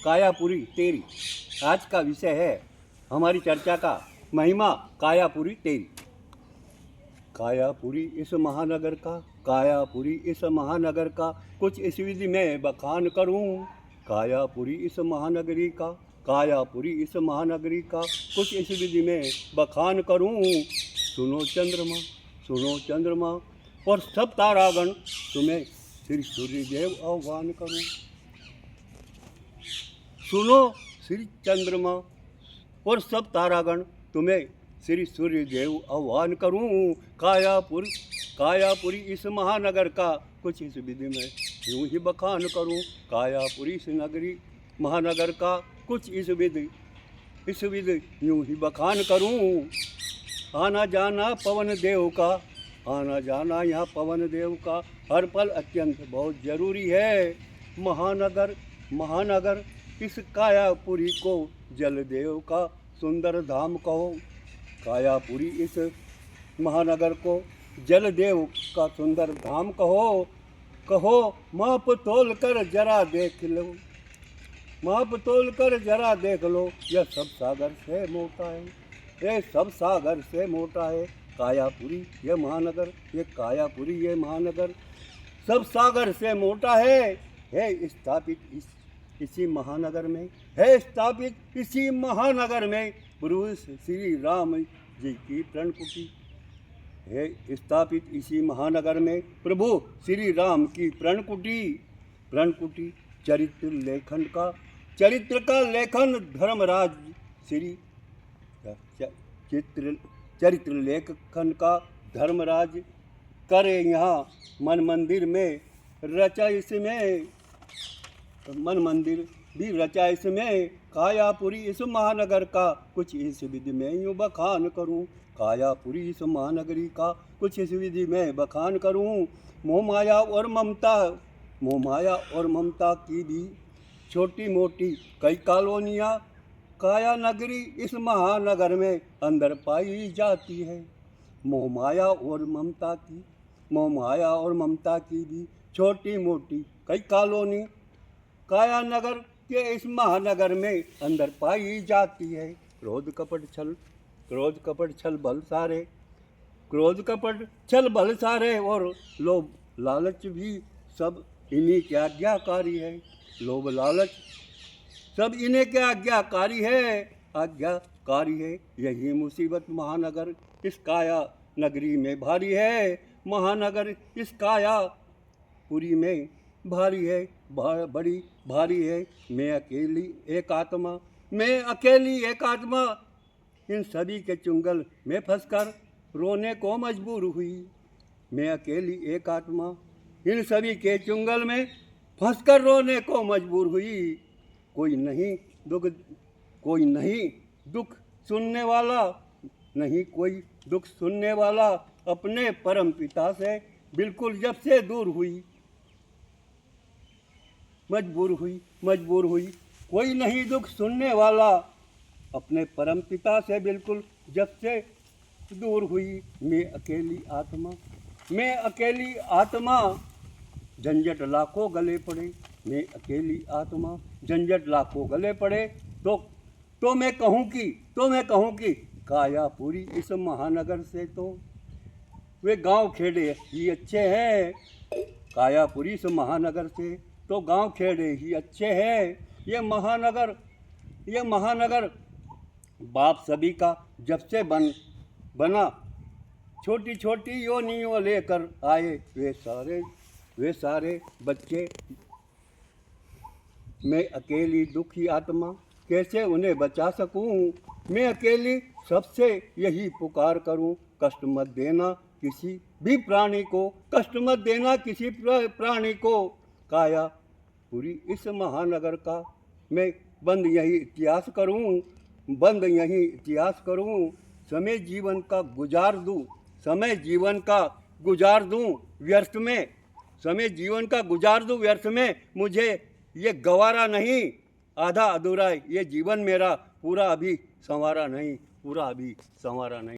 कायापुरी तेरी। आज का विषय है हमारी चर्चा का महिमा कायापुरी तेरी। कायापुरी इस महानगर का, कायापुरी इस महानगर का, कुछ इस विधि में बखान करूं। कायापुरी इस महानगरी का, कायापुरी इस महानगरी का, कुछ इस विधि में बखान करूं। सुनो चंद्रमा, सुनो चंद्रमा और सब तारागण, तुम्हें श्री सूर्यदेव आह्वान करूं। सुनो श्री चंद्रमा और सब तारागण, तुम्हें श्री सूर्यदेव आह्वान करूं। कायापुरी इस महानगर का, कुछ इस विधि में यूं ही बखान करूं। कायापुरी इस नगरी महानगर का, कुछ इस विधि यूं ही बखान करूं। आना जाना पवन देव का, आना जाना यहाँ पवन देव का हर पल अत्यंत बहुत जरूरी है। महानगर इस कायापुरी को जलदेव का सुंदर धाम कहो। कायापुरी इस महानगर को जलदेव का सुंदर धाम कहो। माप तोल कर जरा देख लो, माप तोल कर जरा देख लो, यह सब सागर से मोटा है, यह सब सागर से मोटा है। कायापुरी ये महानगर, ये कायापुरी ये महानगर सब सागर से मोटा है स्थापित इसी महानगर में, है स्थापित इसी महानगर में प्रभु श्री राम जी की प्रणकुटी है। स्थापित इसी महानगर में प्रभु श्री राम की प्रणकुटी चरित्र का लेखन धर्मराज श्री चरित्र लेखन का धर्मराज करे यहाँ मन मंदिर में रचा, इसमें मन मंदिर भी रचा इसमें। कायापुरी इस महानगर का, कुछ इस विधि में यूँ बखान करूँ। कायापुरी इस महानगरी का, कुछ इस विधि में बखान करूँ। मोह माया और ममता की भी छोटी मोटी कई कॉलोनियाँ काया नगरी इस महानगर में अंदर पाई जाती है। मोह माया और ममता की भी छोटी मोटी कई कॉलोनी काया नगर के इस महानगर में अंदर पाई जाती है। क्रोध कपट छल बल सारे और लोभ लालच भी सब इन्हीं के आज्ञाकारी है। लोभ लालच सब इन्हीं के आज्ञाकारी है। यही मुसीबत महानगर इस काया नगरी में भारी है। महानगर इस काया पुरी में भारी है, बड़ी भारी है। मैं अकेली एक आत्मा इन सभी के चुंगल में फंसकर रोने को मजबूर हुई। मैं अकेली एक आत्मा इन सभी के चुंगल में फंसकर रोने को मजबूर हुई। कोई नहीं दुख सुनने वाला अपने परम पिता से बिल्कुल जब से दूर हुई, मजबूर हुई। कोई नहीं दुख सुनने वाला अपने परम पिता से बिल्कुल जब से दूर हुई। मैं अकेली आत्मा झंझट लाखों गले पड़े। मैं अकेली आत्मा झंझट लाखों गले पड़े। तो मैं कहूँ कि कायापुरी इस महानगर से तो वे गांव खेड़े ही अच्छे हैं। कायापुरी इस महानगर से तो गांव खेड़े ही अच्छे हैं। ये महानगर बाप सभी का जब से बना, छोटी छोटी योनियों लेकर आए वे सारे बच्चे। मैं अकेली दुखी आत्मा कैसे उन्हें बचा सकूं। मैं अकेली सबसे यही पुकार करूं, कष्ट मत देना किसी भी प्राणी को। कायापुरी इस महानगर का मैं बंद यही इतिहास करूं। समय जीवन का गुजार दूं व्यर्थ में। मुझे ये गवारा नहीं, आधा अधूरा ये जीवन मेरा पूरा अभी संवारा नहीं।